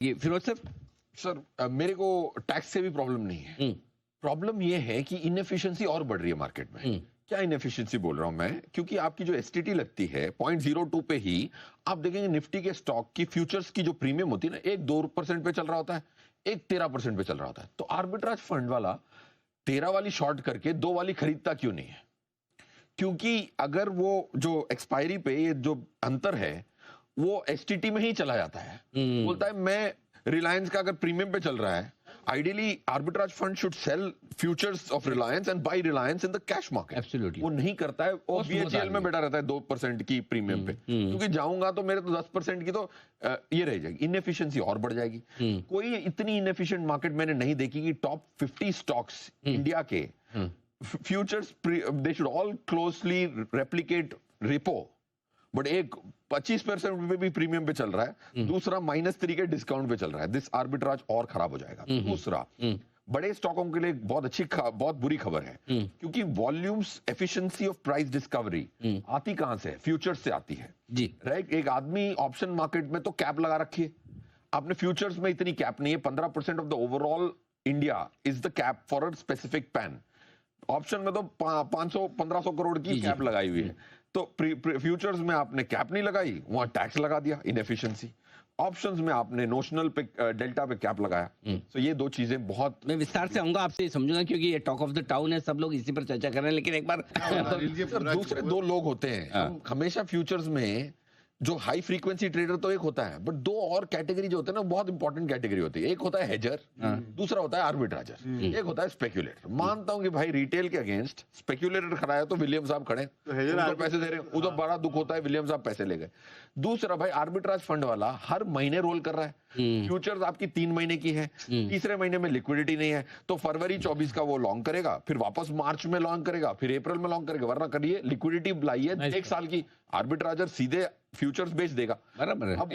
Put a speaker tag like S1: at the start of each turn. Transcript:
S1: ये Firoz sir.
S2: Sir मेरे को टैक्स से भी प्रॉब्लम नहीं है। प्रॉब्लम ये है कि इनएफिशिएंसी और बढ़ रही है मार्केट में। क्या इनएफिशिएंसी बोल रहा हूं मैं, क्योंकि आपकी जो एसटीटी लगती है 0.02 पे ही आप देखेंगे निफ्टी के स्टॉक की फ्यूचर्स की जो प्रीमियम होती है ना, एक 2% पे चल रहा होता है, एक 13% पे चल रहा होता है। तो आर्बिट्राज फंड वाला 13 वाली शॉर्ट करके 2 वाली खरीदता क्यों नहीं है? क्योंकि अगर वो जो एक्सपायरी पे ये जो अंतर है वो एसटीटी में ही चला जाता है। बोलता है मैं रिलायंस का अगर प्रीमियम पे चल रहा है, ideally arbitrage fund should sell futures of Reliance and buy Reliance in the cash market.
S1: Absolutely.
S2: वो नहीं करता है, वो बीएचईएल में बैठा रहता है 2% की प्रीमियम पे, क्योंकि जाऊंगा तो मेरे तो 10% की तो ये रह जाएगी, इनएफिशिएंसी और बढ़ जाएगी। कोई इतनी इनएफिशिएंट मार्केट मैंने नहीं देखी कि टॉप 50 स्टॉक्स इंडिया के futures they should all closely replicate repo, but एक 25% पे भी प्रीमियम पे चल रहा है, दूसरा -3 के डिस्काउंट पे चल रहा है। दिस आर्बिट्राज और खराब हो जाएगा। दूसरा, बड़े स्टॉकों के लिए बहुत बुरी खबर है, क्योंकि volumes efficiency of price discovery आती कहां से है? फ्यूचर्स से आती है
S1: जी।
S2: राइट। एक आदमी ऑप्शन मार्केट में तो कैप लगा रखी है, आपने फ्यूचर्स में इतनी कैप नहीं है। 15% of the overall India is the cap for a specific pan. Option में तो 500-1500 करोड़ की कैप लगाई हुई है। तो फ्यूचर्स में आपने कैप नहीं लगाई, वहां टैक्स लगा दिया, इनएफिशिएंसी। ऑप्शंस में आपने नोशनल पे डेल्टा पे कैप लगाया। तो ये दो चीजें बहुत,
S1: मैं विस्तार से आऊंगा, आपसे समझूंगा, क्योंकि ये टॉक ऑफ द टाउन है, सब लोग इसी पर चर्चा कर रहे हैं। लेकिन एक बार
S2: दूसरे दो लोग होते हैं। हम हमेशा फ्यूचर्स में जो हाई फ्रीक्वेंसी ट्रेडर तो एक होता है, बट दो और कैटेगरी जो होते हैं ना, बहुत इंपॉर्टेंट कैटेगरी होती है। एक होता है हेजर, दूसरा होता है आर्बिट्राजर, एक होता है स्पेक्युलेटर। मानता हूं कि भाई रिटेल के अगेंस्ट स्पेक्युलेटर खड़ा है तो विलियम साहब खड़े, उनको पैसे दे रहे हैं, उधर बड़ा दुख होता है, विलियम साहब पैसे ले गए। दूसरा भाई आर्बिट्राज फंड वाला हर महीने रोल कर रहा है, फ्यूचर्स आपकी 3 महीने की है, तीसरे महीने में लिक्विडिटी नहीं है, तो फरवरी 24 का वो लॉन्ग करेगा, फिर वापस मार्च में लॉन्ग करेगा, फिर अप्रैल में लॉन्ग करेगा। वरना करिए लिक्विडिटी लाई है 1 साल की, आर्बिट्राजर सीधे फ्यूचर्स बेच देगा।
S1: बराबर है।
S2: अब